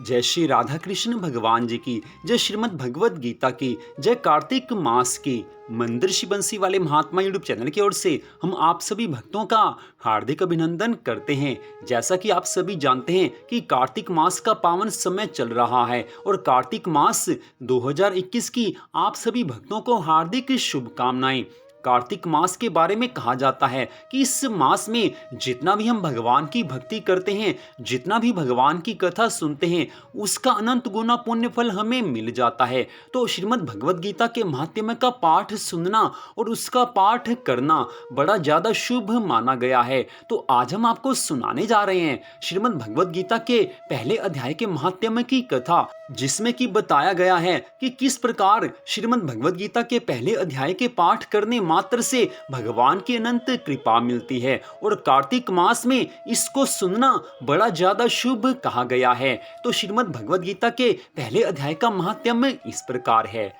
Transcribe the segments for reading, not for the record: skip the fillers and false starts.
जय श्री राधा कृष्ण भगवान जी की, जय श्रीमद् भगवत गीता की, जय कार्तिक मास की। मंदिर श्री बंसी वाले महात्मा यूट्यूब चैनल की ओर से हम आप सभी भक्तों का हार्दिक अभिनंदन करते हैं। जैसा कि आप सभी जानते हैं कि कार्तिक मास का पावन समय चल रहा है और कार्तिक मास 2021 की आप सभी भक्तों को हार्दिक शुभकामनाएं। कार्तिक मास के बारे में कहा जाता है कि इस मास में जितना भी हम भगवान की भक्ति करते हैं, जितना भी भगवान की कथा सुनते हैं, उसका अनंत गुना पुण्य फल हमें मिल जाता है। तो श्रीमद् भगवत गीता के महात्म्य का पाठ सुनना और उसका पाठ करना बड़ा ज्यादा शुभ माना गया है। तो आज हम आपको सुनाने जा रहे हैं श्रीमद् भगवत गीता के पहले अध्याय के महात्म्य की कथा, जिसमें कि बताया गया है कि किस प्रकार श्रीमद् भगवत गीता के पहले अध्याय के पाठ करने मात्र से भगवान की अनंत कृपा मिलती है और कार्तिक मास में इसको सुनना बड़ा ज्यादा शुभ कहा गया है। तो श्रीमद् भगवत गीता के पहले अध्याय का महात्म्य इस प्रकार है।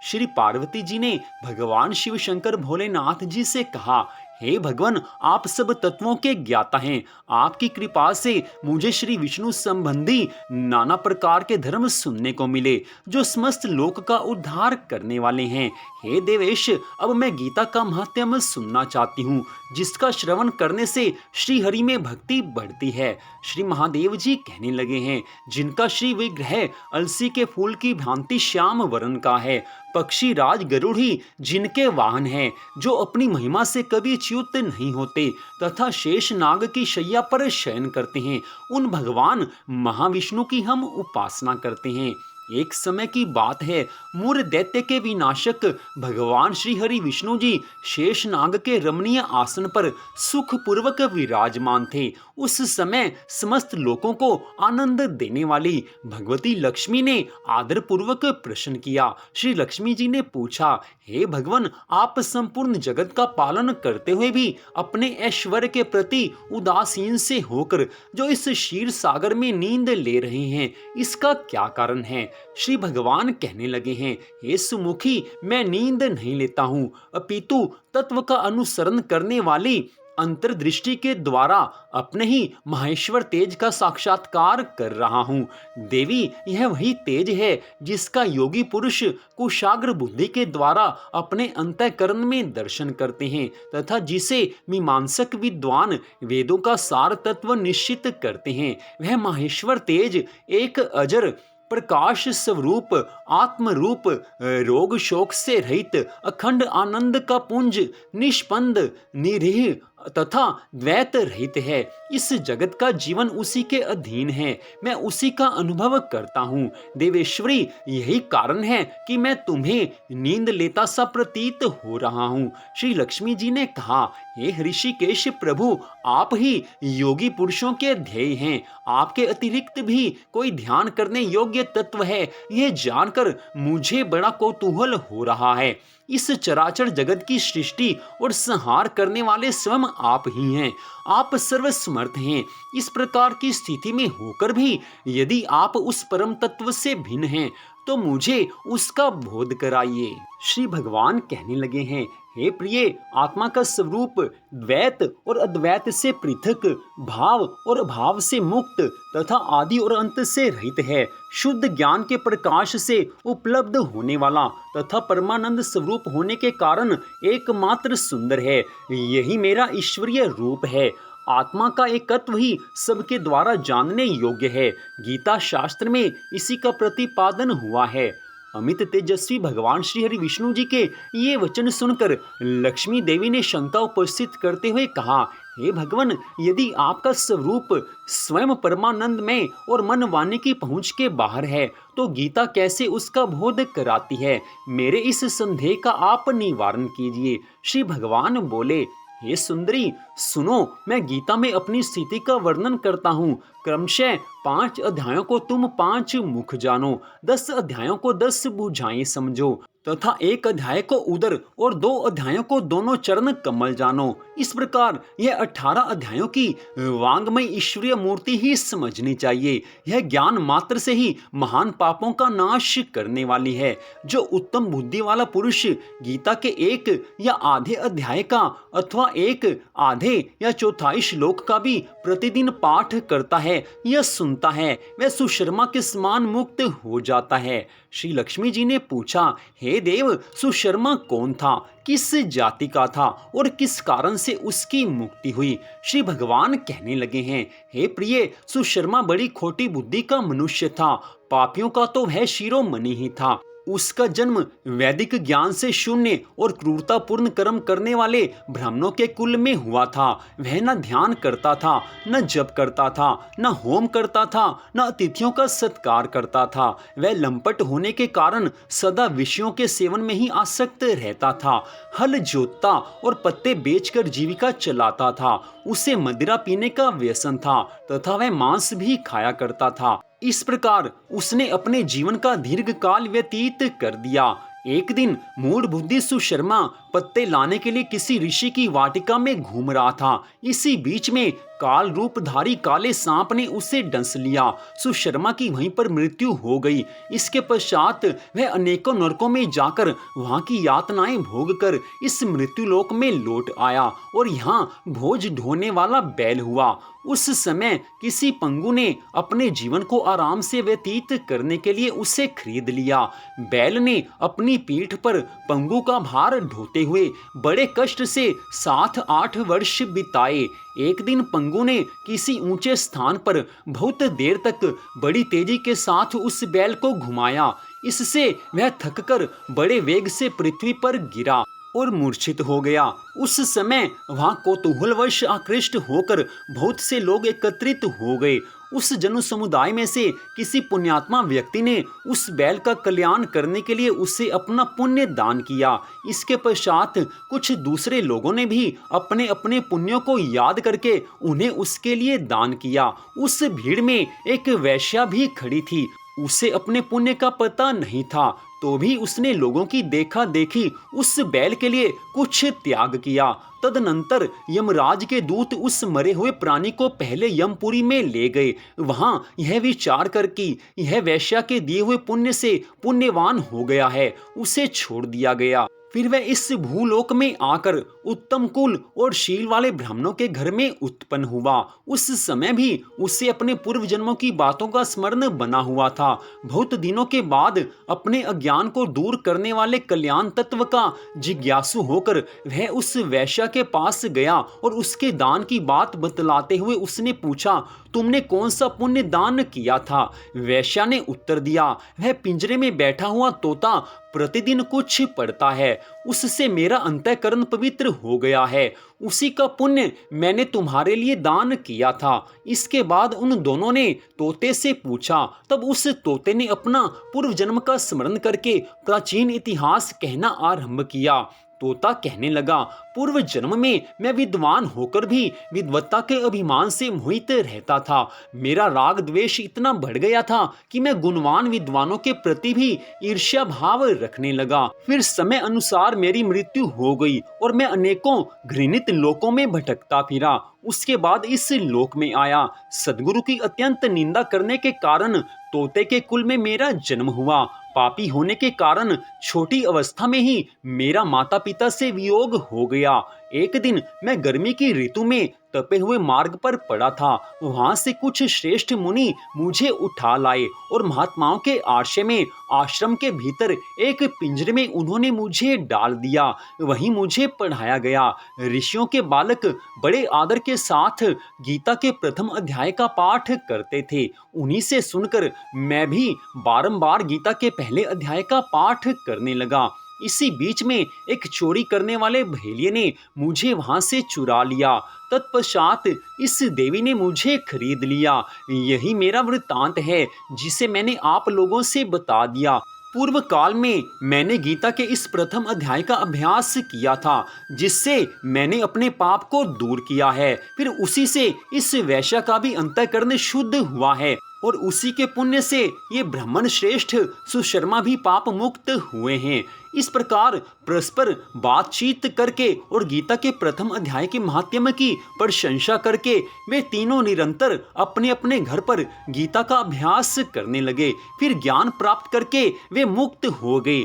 श्री पार्वती जी ने भगवान शिव शंकर भोलेनाथ जी से कहा, हे भगवान, आप सब तत्वों के ज्ञाता हैं। आपकी कृपा से मुझे श्री विष्णु संबंधी नाना प्रकार के धर्म सुनने को मिले जो समस्त लोक का उद्धार करने वाले हैं। हे देवेश, अब मैं गीता का महात्म्य सुनना चाहती हूँ, जिसका श्रवण करने से श्री हरि में भक्ति बढ़ती है। श्री महादेव जी कहने लगे हैं, जिनका श्री विग्रह अलसी के फूल की भांति श्याम वर्ण का है, पक्षी राज गरुड़ ही जिनके वाहन हैं, जो अपनी महिमा से कभी च्युत नहीं होते तथा शेष नाग की शैया पर शयन करते हैं, उन भगवान महाविष्णु की हम उपासना करते हैं। एक समय की बात है, मूर दैत्य के विनाशक भगवान श्री हरि विष्णु जी शेष नाग के रमणीय आसन पर सुख पूर्वक विराजमान थे। उस समय समस्त लोगों को आनंद देने वाली भगवती लक्ष्मी ने आदर पूर्वक प्रश्न किया। श्री लक्ष्मी जी ने पूछा, हे भगवान, आप संपूर्ण जगत का पालन करते हुए भी अपने ऐश्वर्य के प्रति उदासीन से होकर जो इस क्षीर सागर में नींद ले रहे हैं, इसका क्या कारण है? श्री भगवान कहने लगे हैं, हे सुमुखी, मैं नींद नहीं लेता हूं, अपितु तत्व का अनुसरण करने वाली अंतर्दृष्टि के द्वारा अपने ही महेश्वर तेज का साक्षात्कार कर रहा हूँ। देवी, यह वही तेज है जिसका योगी पुरुष कुशाग्र बुद्धि के द्वारा अपने अंतःकरण में दर्शन करते हैं तथा जिसे मीमांसक विद्वान वेदों का सार तत्व निश्चित करते हैं। वह महेश्वर तेज एक अजर प्रकाश स्वरूप आत्म रूप, रोग शोक से रहित अखंड आनंद का पुंज, निष्पंद निरीह तथा द्वैत रहित है। इस जगत का जीवन उसी के अधीन है, मैं उसी का अनुभव करता हूँ। देवेश्वरी, यही कारण है कि मैं तुम्हें नींद लेता सा प्रतीत हो रहा हूँ। श्री लक्ष्मी जी ने कहा, हे ऋषिकेश प्रभु, आप ही योगी पुरुषों के ध्येय हैं। आपके अतिरिक्त भी कोई ध्यान करने योग्य तत्व है, यह जानकर मुझे बड़ा कौतूहल हो रहा है। इस चराचर जगत की सृष्टि और संहार करने वाले स्वयं आप ही हैं। आप सर्वसमर्थ हैं। इस प्रकार की स्थिति में होकर भी यदि आप उस परम तत्व से भिन्न हैं तो मुझे उसका बोध कराइए। श्री भगवान कहने लगे हैं, हे प्रिय, आत्मा का स्वरूप द्वैत और अद्वैत से पृथक, भाव और अभाव से मुक्त तथा आदि और अंत से रहित है। शुद्ध ज्ञान के प्रकाश से उपलब्ध होने वाला तथा परमानंद स्वरूप होने के कारण एकमात्र सुंदर है। यही मेरा ईश्वरीय रूप है। आत्मा का एकत्व ही सबके द्वारा जानने योग्य है। गीता शास्त्र में इसी का प्रतिपादन हुआ है। अमित तेजस्वी भगवान श्री हरि विष्णु जी के ये वचन सुनकर लक्ष्मी देवी ने शंका उपस्थित करते हुए कहा, हे भगवान, यदि आपका स्वरूप स्वयं परमानंद में और मन वाणी की पहुंच के बाहर है तो गीता कैसे उसका बोध कराती है? मेरे इस संदेह का आप निवारण कीजिए। श्री भगवान बोले, हे सुंदरी, सुनो, मैं गीता में अपनी स्थिति का वर्णन करता हूँ। क्रमशः 5 अध्यायों को तुम 5 मुख जानो, 10 अध्यायों को 10 भुजाएं समझो तथा 1 अध्याय को उदर और 2 अध्यायों को दोनों चरण कमल जानो। इस प्रकार यह 18 अध्यायों की वांग्मय ईश्वरीय मूर्ति ही समझनी चाहिए। यह ज्ञान मात्र से ही महान पापों का नाश करने वाली है। जो उत्तम बुद्धि वाला पुरुष गीता के 1 या आधे अध्याय का अथवा 1 आधे आधे या चौथाई श्लोक का भी प्रतिदिन पाठ करता है या सुनता है, वह सुशर्मा के समान मुक्त हो जाता है। श्री लक्ष्मी जी ने पूछा, हे देव, सुशर्मा कौन था, किस जाति का था और किस कारण से उसकी मुक्ति हुई? श्री भगवान कहने लगे हैं, हे प्रिय, सुशर्मा बड़ी खोटी बुद्धि का मनुष्य था। पापियों का तो वह शिरोमणि ही था। उसका जन्म वैदिक ज्ञान से शून्य और क्रूरतापूर्ण कर्म करने वाले ब्राह्मणों के कुल में हुआ था। वह न ध्यान करता था, न जप करता था, न होम करता था, न अतिथियों का सत्कार करता था। वह लंपट होने के कारण सदा विषयों के सेवन में ही आसक्त रहता था। हल जोतता और पत्ते बेचकर जीविका चलाता था। उसे मदिरा पीने का व्यसन था तथा वह मांस भी खाया करता था। इस प्रकार उसने अपने जीवन का दीर्घ काल व्यतीत कर दिया। एक दिन मूढ़ बुद्धि सुशर्मा पत्ते लाने के लिए किसी ऋषि की वाटिका में घूम रहा था। इसी बीच में काल रूपधारी काले सांप ने उसे डंस लिया। सुशर्मा की वहीं पर मृत्यु हो गई। इसके पश्चात वह अनेकों नरकों में जाकर वहां की यातनाएं भोगकर इस मृत्युलोक में लौट आया और यहाँ भोज ढोने वाला बैल हुआ। उस समय किसी पंगु ने अपने जीवन को आराम से व्यतीत करने के लिए उसे खरीद लिया। बैल ने अपनी पीठ पर पंगु का भार ढोते हुए बड़े कष्ट से 7-8 वर्ष बिताए। एक दिन पंगु ने किसी ऊंचे स्थान पर बहुत देर तक बड़ी तेजी के साथ उस बैल को घुमाया। इससे वह थककर बड़े वेग से पृथ्वी पर गिरा और मूर्छित हो गया। उस समय वहां कौतूहलवश आकृष्ट होकर बहुत से लोग एकत्रित हो गए। उस जन समुदाय में से किसी पुण्यात्मा व्यक्ति ने उस बैल का कल्याण करने के लिए उसे अपना पुण्य दान किया। इसके पश्चात कुछ दूसरे लोगों ने भी अपने अपने पुण्यों को याद करके उन्हें उसके लिए दान किया। उस भीड़ में एक वैश्या भी खड़ी थी। उसे अपने पुण्य का पता नहीं था, तो भी उसने लोगों की देखा देखी उस बैल के लिए कुछ त्याग किया। तदनंतर यमराज के दूत उस मरे हुए प्राणी को पहले यमपुरी में ले गए। वहां यह विचार कर कि यह वैश्या के दिए हुए पुण्य से पुण्यवान हो गया है, उसे छोड़ दिया गया। फिर वह इस भूलोक में आकर उत्तम कुल और शील वाले ब्राह्मणों के घर में उत्पन्न हुआ। उस समय भी उसे अपने पूर्व जन्मों की बातों का स्मरण बना हुआ था। बहुत दिनों के बाद अपने अज्ञान को दूर करने वाले कल्याण तत्व का जिज्ञासु होकर वह उस वैश्या के पास गया और उसके दान की बात बतलाते हुए उसने पूछा, तुमने कौन सा पुण्य दान किया था? वैश्या ने उत्तर दिया, वह पिंजरे में बैठा हुआ तोता प्रतिदिन कुछ पढ़ता है, उससे मेरा अंतःकरण पवित्र हो गया है। उसी का पुण्य मैंने तुम्हारे लिए दान किया था। इसके बाद उन दोनों ने तोते से पूछा। तब उस तोते ने अपना पूर्व जन्म का स्मरण करके प्राचीन इतिहास कहना आरंभ किया। तोता कहने लगा, पूर्व जन्म में मैं विद्वान होकर भी विद्वत्ता के अभिमान से मोहित रहता था। मेरा राग द्वेष इतना बढ़ गया था कि मैं गुणवान विद्वानों के प्रति भी ईर्ष्या भाव रखने लगा। फिर समय अनुसार मेरी मृत्यु हो गई और मैं अनेकों घृणित लोकों में भटकता फिरा। उसके बाद इस लोक में आया। सद्गुरु की अत्यंत निंदा करने के कारण तोते के कुल में मेरा जन्म हुआ। पापी होने के कारण छोटी अवस्था में ही मेरा माता पिता से वियोग हो गया। एक दिन मैं गर्मी की ऋतु में तपे हुए मार्ग पर पड़ा था। वहां से कुछ श्रेष्ठ मुनि मुझे उठा लाए और महात्माओं के आश्रय में आश्रम के भीतर एक पिंजरे में उन्होंने मुझे डाल दिया। वहीं मुझे पढ़ाया गया। ऋषियों के बालक बड़े आदर के साथ गीता के प्रथम अध्याय का पाठ करते थे। उन्हीं से सुनकर मैं भी बारंबार गीता के पहले अध्याय का पाठ करने लगा। इसी बीच में एक चोरी करने वाले भेलिये ने मुझे वहां से चुरा लिया। तत्पश्चात इस देवी ने मुझे खरीद लिया। यही मेरा वृत्तांत है जिसे मैंने आप लोगों से बता दिया। पूर्व काल में मैंने गीता के इस प्रथम अध्याय का अभ्यास किया था, जिससे मैंने अपने पाप को दूर किया है। फिर उसी से इस वैश्या का भी अंतःकरण शुद्ध हुआ है और उसी के पुण्य से ये ब्राह्मण श्रेष्ठ सुशर्मा भी पाप मुक्त हुए हैं। इस प्रकार परस्पर बातचीत करके और गीता के प्रथम अध्याय के महात्म्य की प्रशंसा करके वे तीनों निरंतर अपने अपने घर पर गीता का अभ्यास करने लगे। फिर ज्ञान प्राप्त करके वे मुक्त हो गए।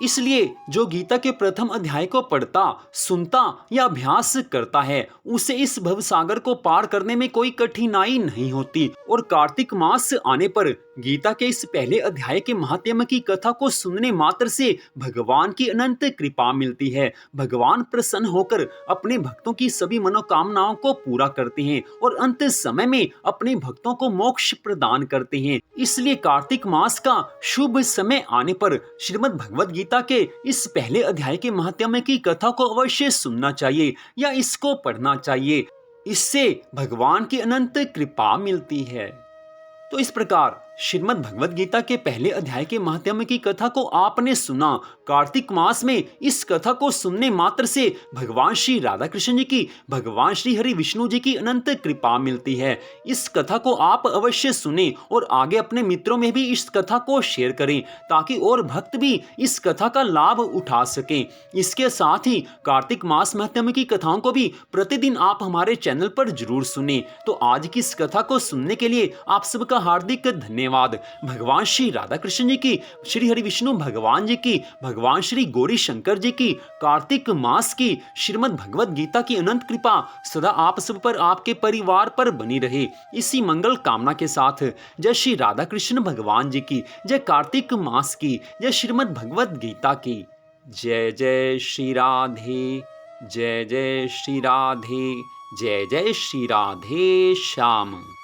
इसलिए जो गीता के प्रथम अध्याय को पढ़ता, सुनता या अभ्यास करता है, उसे इस भवसागर को पार करने में कोई कठिनाई नहीं होती। और कार्तिक मास आने पर गीता के इस पहले अध्याय के महात्म्य की कथा को सुनने मात्र से भगवान की अनंत कृपा मिलती है। भगवान प्रसन्न होकर अपने भक्तों की सभी मनोकामनाओं को पूरा करते हैं और अंत समय में अपने भक्तों को मोक्ष प्रदान करते हैं। इसलिए कार्तिक मास का शुभ समय आने पर श्रीमद् भगवद गीता के इस पहले अध्याय के महात्म्य की कथा को अवश्य सुनना चाहिए या इसको पढ़ना चाहिए। इससे भगवान की अनंत कृपा मिलती है। तो इस प्रकार श्रीमद् भगवद गीता के पहले अध्याय के महात्म्य की कथा को आपने सुना। कार्तिक मास में इस कथा को सुनने मात्र से भगवान श्री राधा कृष्ण जी की, भगवान श्री हरि विष्णु जी की अनंत कृपा मिलती है। इस कथा को आप अवश्य सुने और आगे अपने मित्रों में भी इस कथा को शेयर करें ताकि और भक्त भी इस कथा का लाभ उठा सकें। इसके साथ ही कार्तिक मास महात्म्य की कथाओं को भी प्रतिदिन आप हमारे चैनल पर जरूर सुने। तो आज की इस कथा को सुनने के लिए आप सबका हार्दिक धन्यवाद। भगवान श्री राधा कृष्ण जी की, श्री हरि विष्णु भगवान जी की, भगवान श्री गौरी शंकर जी की, कार्तिक मास की श्रीमद् भगवद गीता की अनंत कृपा सदा आप सब पर, आपके परिवार पर बनी रहे। इसी मंगल कामना के साथ जय श्री राधा कृष्ण भगवान जी की, जय कार्तिक मास की, जय श्रीमद् भगवद गीता की। जय जय श्री राधे, जय जय श्री राधे, जय जय श्री राधे श्याम।